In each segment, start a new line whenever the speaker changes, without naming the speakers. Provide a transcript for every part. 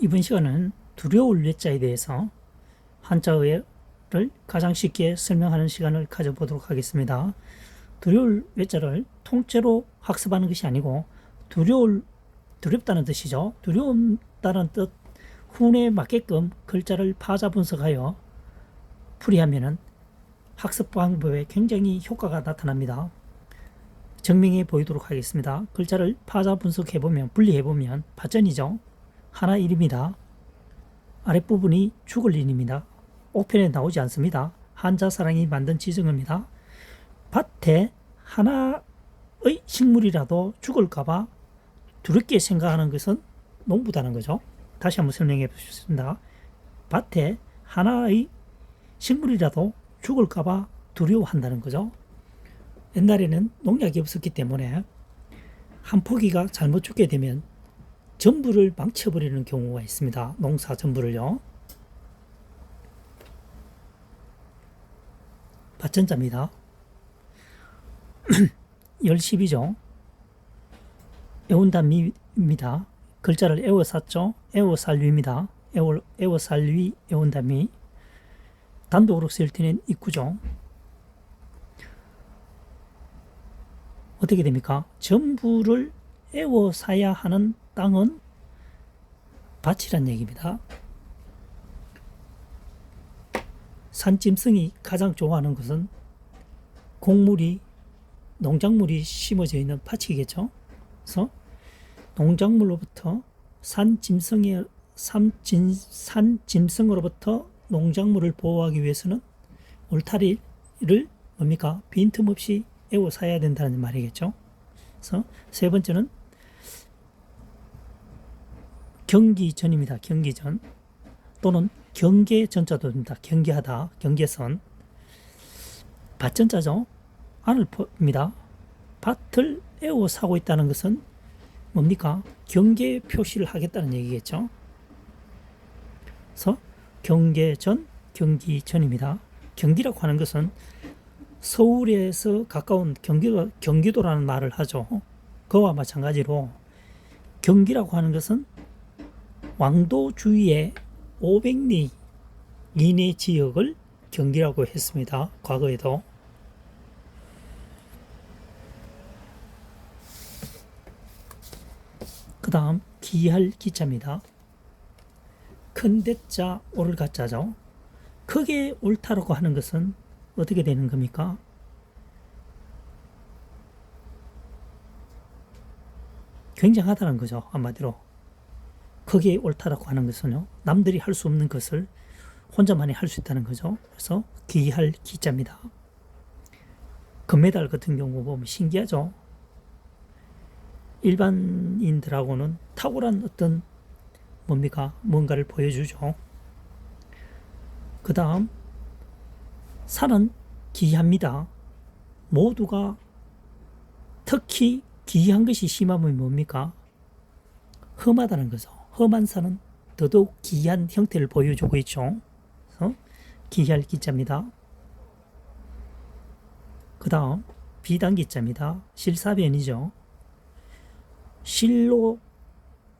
이번 시간은 두려울 외자에 대해서 한자어를 가장 쉽게 설명하는 시간을 가져보도록 하겠습니다. 두려울 외자를 통째로 학습하는 것이 아니고 두렵다는 뜻이죠. 두려운다는 뜻 훈에 맞게끔 글자를 파자 분석하여 풀이하면 학습 방법에 굉장히 효과가 나타납니다. 증명해 보이도록 하겠습니다. 글자를 파자 분석해보면, 분리해보면 밭전이죠. 하나 일입니다. 아랫부분이 죽을 일입니다. 옥편에 나오지 않습니다. 한자사랑이 만든 지정입니다. 밭에 하나의 식물이라도 죽을까봐 두렵게 생각하는 것은 농부다는 거죠. 다시 한번 설명해 보겠습니다. 밭에 하나의 식물이라도 죽을까봐 두려워한다는 거죠. 옛날에는 농약이 없었기 때문에 한 포기가 잘못 죽게 되면 전부를 망쳐버리는 경우가 있습니다. 농사 전부를요. 밭전자입니다. 열십이죠. 애운담미입니다. 글자를 애워쌌죠. 애워살위입니다. 애워살위, 애운담미. 단독으로 쓸 때는 입구죠. 어떻게 됩니까? 전부를 애워사야 하는 땅은 밭이란 얘기입니다. 산짐승이 가장 좋아하는 것은 농작물이 심어져 있는 밭이겠죠. 그래서 농작물로부터 산짐승으로부터 농작물을 보호하기 위해서는 울타리를 뭡니까? 빈틈없이 애워사야 된다는 말이겠죠. 그래서 세 번째는 경기전입니다. 경기전 또는 경계전자도 됩니다. 경계하다, 경계선. 밭전자죠. 안을 봅니다. 밭을 애워사고 있다는 것은 뭡니까? 경계 표시를 하겠다는 얘기겠죠. 그래서 경계전, 경기전입니다. 경기라고 하는 것은 서울에서 가까운 경기도라는 말을 하죠. 그와 마찬가지로 경기라고 하는 것은 왕도 주위의 500리 이내 지역을 경기라고 했습니다. 과거에도. 그 다음 기할 기자입니다. 큰 대자 오를 가자죠. 크게 옳다라고 하는 것은 어떻게 되는 겁니까? 굉장하다는 거죠. 한마디로. 크게 옳다라고 하는 것은요. 남들이 할 수 없는 것을 혼자만이 할 수 있다는 거죠. 그래서 기할 기자입니다. 금메달 같은 경우 보면 신기하죠. 일반인들하고는 탁월한 어떤 뭔가를 보여주죠. 그 다음 산은 기이합니다. 모두가 특히 기이한 것이 심하면 뭡니까? 험하다는 거죠. 험한 산은 더더욱 기이한 형태를 보여주고 있죠. 그래서 기이할 기자입니다. 그 다음 비단기자입니다. 실사변이죠. 실로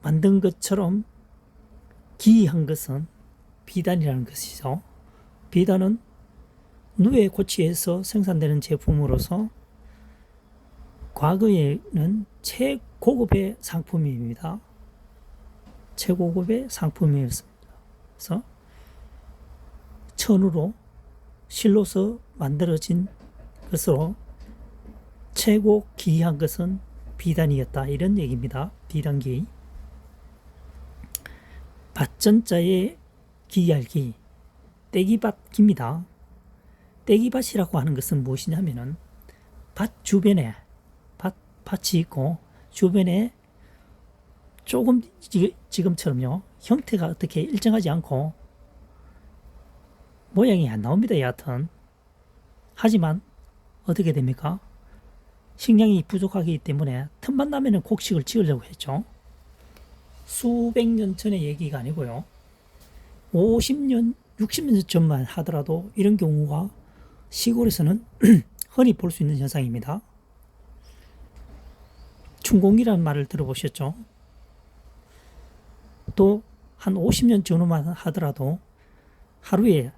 만든 것처럼 기이한 것은 비단이라는 것이죠. 비단은 누에 고치에서 생산되는 제품으로서 과거에는 최고급의 상품입니다. 최고급의 상품이었습니다. 그래서 천으로 실로서 만들어진 것으로 최고 기이한 것은 비단이었다. 이런 얘기입니다. 비단기. 밭전자의 기이할기, 떼기밭기입니다. 떼기밭이라고 하는 것은 무엇이냐면은 밭 주변에 밭이 있고 주변에 조금 지금처럼요 형태가 어떻게 일정하지 않고 모양이 안 나옵니다. 여하튼 하지만 어떻게 됩니까? 식량이 부족하기 때문에 틈만 나면은 곡식을 지으려고 했죠. 수백 년 전의 얘기가 아니고요. 50년, 60년 전만 하더라도 이런 경우가 시골에서는 흔히 볼 수 있는 현상입니다. 춘공이라는 말을 들어보셨죠? 또 한 50년 전후만 하더라도 하루에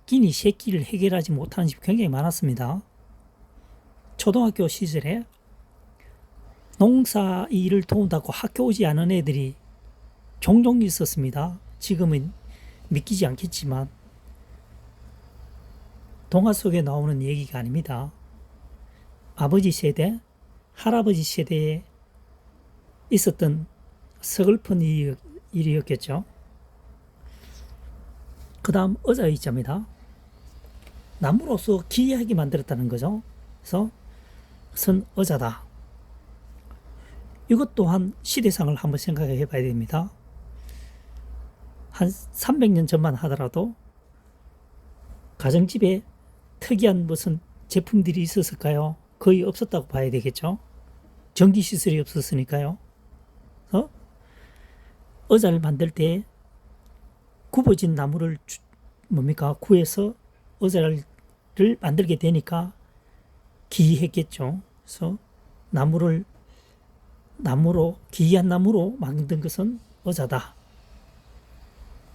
끼니 3끼를 해결하지 못하는 집 굉장히 많았습니다. 초등학교 시절에 농사 일을 도운다고 학교 오지 않은 애들이 종종 있었습니다. 지금은 믿기지 않겠지만 동화 속에 나오는 얘기가 아닙니다. 아버지 세대, 할아버지 세대에 있었던 서글픈 일이었겠죠. 그 다음 어자의자입니다. 나무로서 기이하게 만들었다는 거죠. 그래서 그것은 어자다. 이것 또한 시대상을 한번 생각해 봐야 됩니다. 한 300년 전만 하더라도 가정집에 특이한 무슨 제품들이 있었을까요? 거의 없었다고 봐야 되겠죠. 전기시설이 없었으니까요. 의자를 만들 때 굽어진 나무를 구해서 의자를 만들게 되니까 기이했겠죠. 그래서 기이한 나무로 만든 것은 의자다.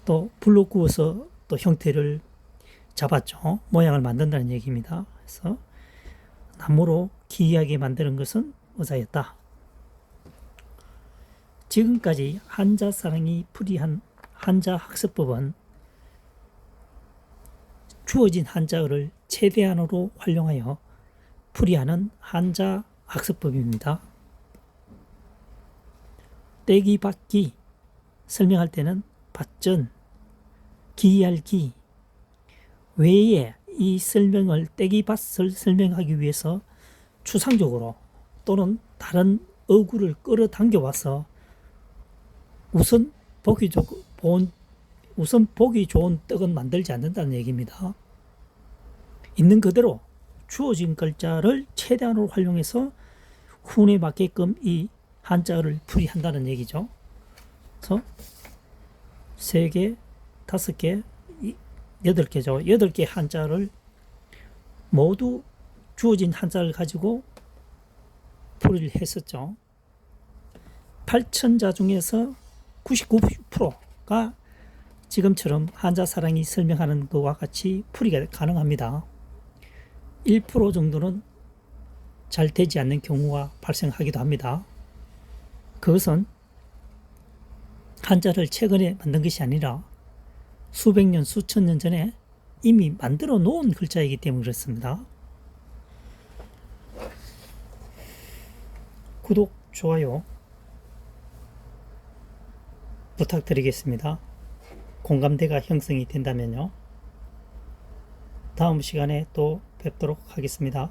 또 불로 구워서 또 형태를 잡았죠. 모양을 만든다는 얘기입니다. 그래서 나무로 기이하게 만드는 것은 의자였다. 지금까지 한자사랑이 풀이한 한자학습법은 주어진 한자어를 최대한으로 활용하여 풀이하는 한자학습법입니다. 떼기 받기 설명할 때는 받전, 기이할 기 외에 이 설명을 떼기 받을 설명하기 위해서 추상적으로 또는 다른 어구를 끌어당겨 와서 우선 보기 좋은 떡은 만들지 않는다는 얘기입니다. 있는 그대로 주어진 글자를 최대한으로 활용해서 훈에 맞게끔 이 한자어를 풀이한다는 얘기죠. 그래서 3개, 5개, 8개죠. 8개 한자를 모두 주어진 한자를 가지고 풀이를 했었죠. 8천자 중에서 99%가 지금처럼 한자사랑이 설명하는 것과 같이 풀이가 가능합니다. 1% 정도는 잘 되지 않는 경우가 발생하기도 합니다. 그것은 한자를 최근에 만든 것이 아니라 수백 년, 수천 년 전에 이미 만들어 놓은 글자이기 때문에 그렇습니다. 구독, 좋아요 부탁드리겠습니다. 공감대가 형성이 된다면요. 다음 시간에 또 뵙도록 하겠습니다.